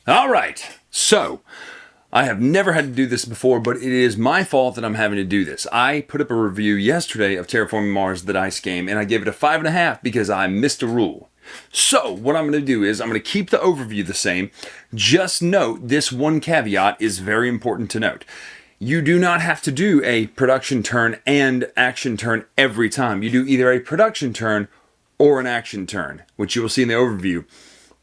All right, so I have never had to do this before, but it is my fault that I'm having to do this. I put up a review yesterday of Terraforming Mars, the dice game, and I gave it a 5.5 because I missed a rule. So what I'm going to do is I'm going to keep the overview the same. Just note this one caveat is very important to note. You do not have to do a production turn and action turn every time. You do either a production turn or an action turn, which you will see in the overview.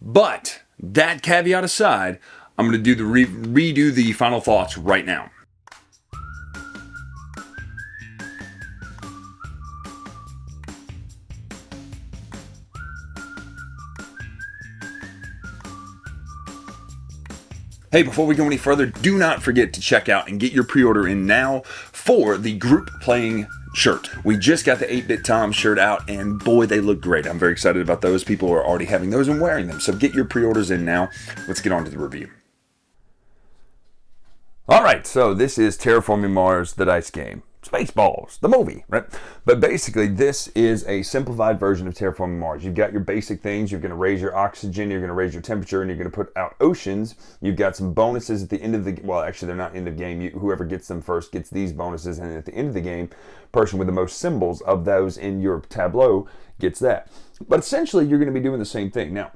But that caveat aside, I'm going to do redo the final thoughts right now. Hey, before we go any further, do not forget to check out and get your pre-order in now for the group playing shirt. We just got the 8-Bit Tom shirt out, and boy, they look great. I'm very excited about those. People are already having those and wearing them. So get your pre-orders in now. Let's get on to the review. All right, so this is Terraforming Mars, the dice game. Spaceballs, the movie, right? But basically, this is a simplified version of Terraforming Mars. You've got your basic things. You're going to raise your oxygen, you're going to raise your temperature, and you're going to put out oceans. You've got some bonuses at the end of the... Well, actually, they're not end of game. Whoever gets them first gets these bonuses, and at the end of the game, person with the most symbols of those in your tableau gets that. But essentially, you're going to be doing the same thing. Now,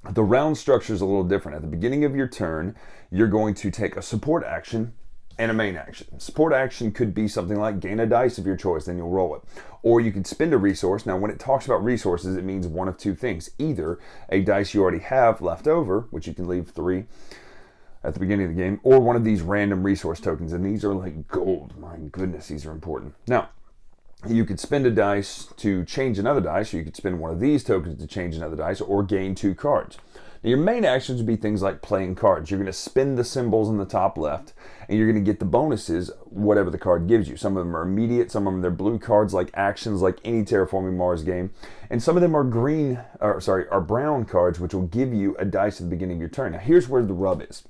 the round structure is a little different. At the beginning of your turn, you're going to take a support action and a main action. Support action could be something like gain a dice of your choice, then you'll roll it. Or you could spend a resource. Now, when it talks about resources, it means one of two things. Either a dice you already have left over, which you can leave 3 at the beginning of the game, or one of these random resource tokens. And these are like gold. My goodness, these are important. Now, you could spend a dice to change another dice, or you could spend one of these tokens to change another dice, or gain 2 cards. Now, your main actions would be things like playing cards. You're going to spin the symbols in the top left, and you're going to get the bonuses, whatever the card gives you. Some of them are immediate, some of them they're blue cards like actions, like any Terraforming Mars game, and some of them are brown cards, which will give you a dice at the beginning of your turn. Now, here's where the rub is.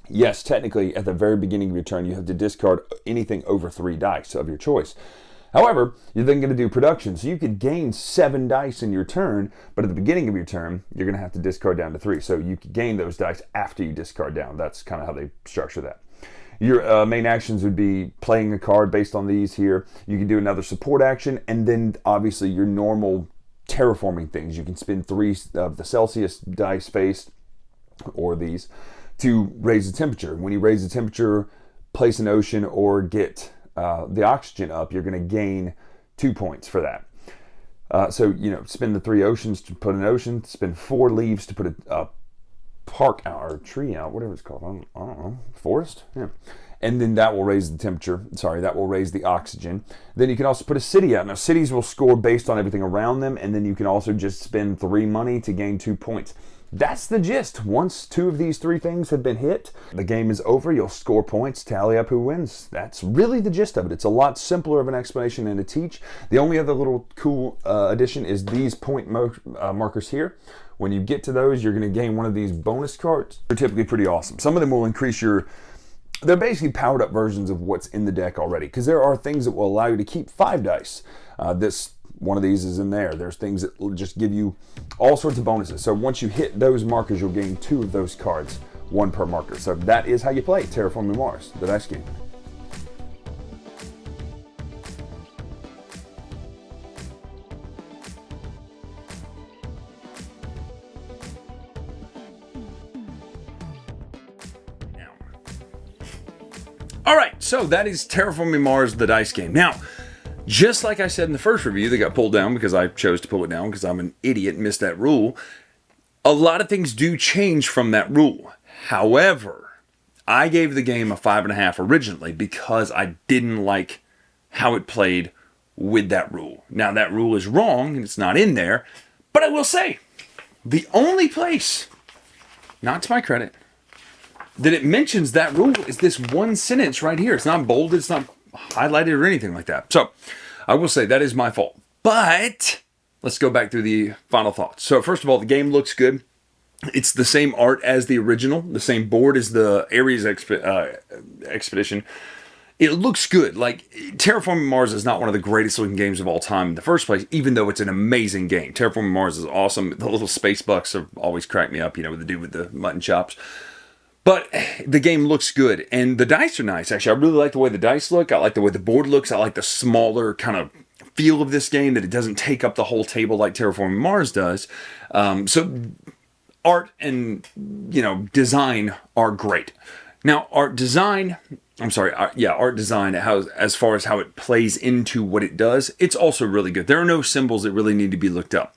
Yes, technically, at the very beginning of your turn, you have to discard anything over 3 dice of your choice. However, you're then going to do production, so you could gain 7 dice in your turn, but at the beginning of your turn, you're going to have to discard down to 3. So you could gain those dice after you discard down. That's kind of how they structure that. Your main actions would be playing a card based on these here. You can do another support action, and then obviously your normal terraforming things. You can spend 3 of the Celsius dice faced, or these, to raise the temperature. When you raise the temperature, place an ocean, or get the oxygen up, you're going to gain 2 points for that. So, spend the 3 oceans to put an ocean, spend 4 leaves to put a park out, or tree out, whatever it's called. I don't know, forest? Yeah. And then that will raise the temperature. Sorry, that will raise the oxygen. Then you can also put a city out. Now, cities will score based on everything around them, and then you can also just spend 3 money to gain 2 points. That's the gist. Once 2 of these 3 things have been hit, the game is over. You'll score points, tally up who wins. That's really the gist of it. It's a lot simpler of an explanation than to teach. The only other little cool addition is these point markers here. When you get to those, you're going to gain one of these bonus cards. They're typically pretty awesome. Some of them will increase your... They're basically powered up versions of what's in the deck already, because there are things that will allow you to keep 5 dice. One of these is in there. There's things that will just give you all sorts of bonuses. So once you hit those markers, you'll gain 2 of those cards, 1 per marker. So that is how you play Terraforming Mars, the dice game. All right, so that is Terraforming Mars, the dice game. Now, just like I said in the first review that got pulled down because I chose to pull it down because I'm an idiot and missed that rule, a lot of things do change from that rule. However, I gave the game a 5.5 originally because I didn't like how it played with that rule. Now, that rule is wrong and it's not in there, but I will say, the only place, not to my credit, that it mentions that rule is this one sentence right here. It's not bolded, it's not highlighted or anything like that. So I will say that is my fault. But let's go back through the final thoughts. So first of all, the game looks good. It's the same art as the original, the same board as the Ares Expedition. it looks good. Like, Terraforming Mars is not one of the greatest looking games of all time in the first place, even though it's an amazing game. Terraforming Mars is awesome. The little space bucks have always cracked me up, with the dude with the mutton chops. But the game looks good, and the dice are nice. Actually, I really like the way the dice look. I like the way the board looks. I like the smaller kind of feel of this game, that it doesn't take up the whole table like Terraforming Mars does. So art and, design are great. Now, art design, as far as how it plays into what it does, it's also really good. There are no symbols that really need to be looked up.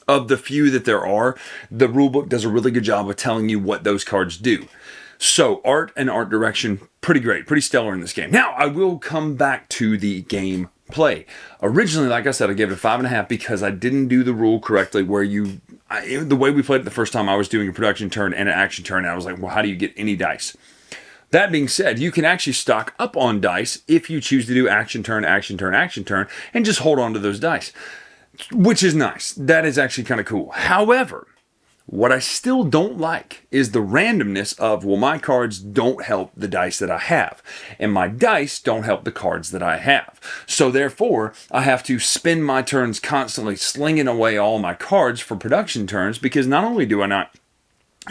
Of the few that there are, the rulebook does a really good job of telling you what those cards do. So art and art direction, pretty great, pretty stellar in this game. Now, I will come back to the game play. Originally, like I said, I gave it a 5.5 because I didn't do the rule correctly where the way we played it the first time, I was doing a production turn and an action turn, and I was like, well, how do you get any dice? That being said, you can actually stock up on dice if you choose to do action turn, action turn, action turn, and just hold on to those dice, which is nice. That is actually kind of cool. However, what I still don't like is the randomness of, well, my cards don't help the dice that I have, and my dice don't help the cards that I have. So therefore, I have to spend my turns constantly slinging away all my cards for production turns, because not only do I not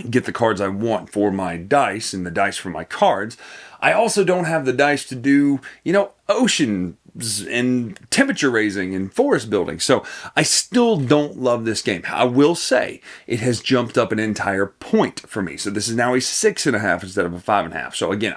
get the cards I want for my dice and the dice for my cards, I also don't have the dice to do, oceans and temperature raising and forest building. So I still don't love this game. I will say it has jumped up an entire point for me. So this is now a 6.5 instead of a 5.5. So again,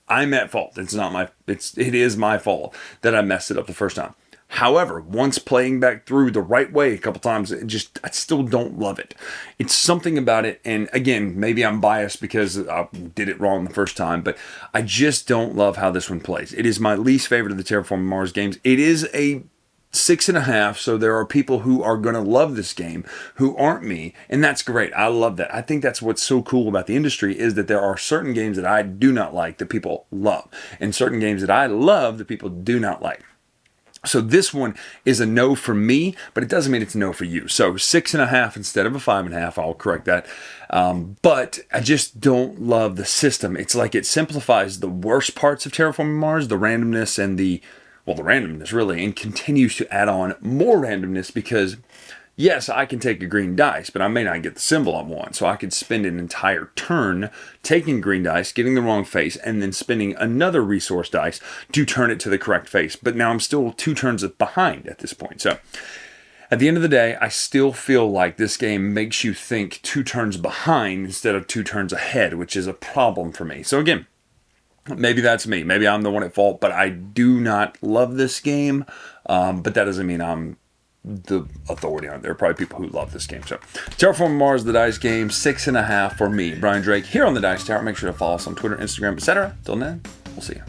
I'm at fault. It is my fault that I messed it up the first time. However, once playing back through the right way a couple times, I still don't love it. It's something about it, and again, maybe I'm biased because I did it wrong the first time, but I just don't love how this one plays. It is my least favorite of the Terraforming Mars games. It is a 6.5, so there are people who are going to love this game who aren't me, and that's great. I love that. I think that's what's so cool about the industry, is that there are certain games that I do not like that people love, and certain games that I love that people do not like. So this one is a no for me, but it doesn't mean it's a no for you. So 6.5 instead of a 5.5, I'll correct that. But I just don't love the system. It's like it simplifies the worst parts of Terraforming Mars, the randomness and the randomness really, and continues to add on more randomness because, yes, I can take a green dice, but I may not get the symbol I want. So I could spend an entire turn taking green dice, getting the wrong face, and then spending another resource dice to turn it to the correct face. But now I'm still 2 turns behind at this point. So at the end of the day, I still feel like this game makes you think 2 turns behind instead of 2 turns ahead, which is a problem for me. So again, maybe that's me. Maybe I'm the one at fault, but I do not love this game. But that doesn't mean I'm the authority on it. There are probably people who love this game. So Terraforming Mars, the dice game, 6.5 for me, Brian Drake, here on the Dice Tower. Make sure to follow us on Twitter, Instagram, etc. Till then, we'll see you.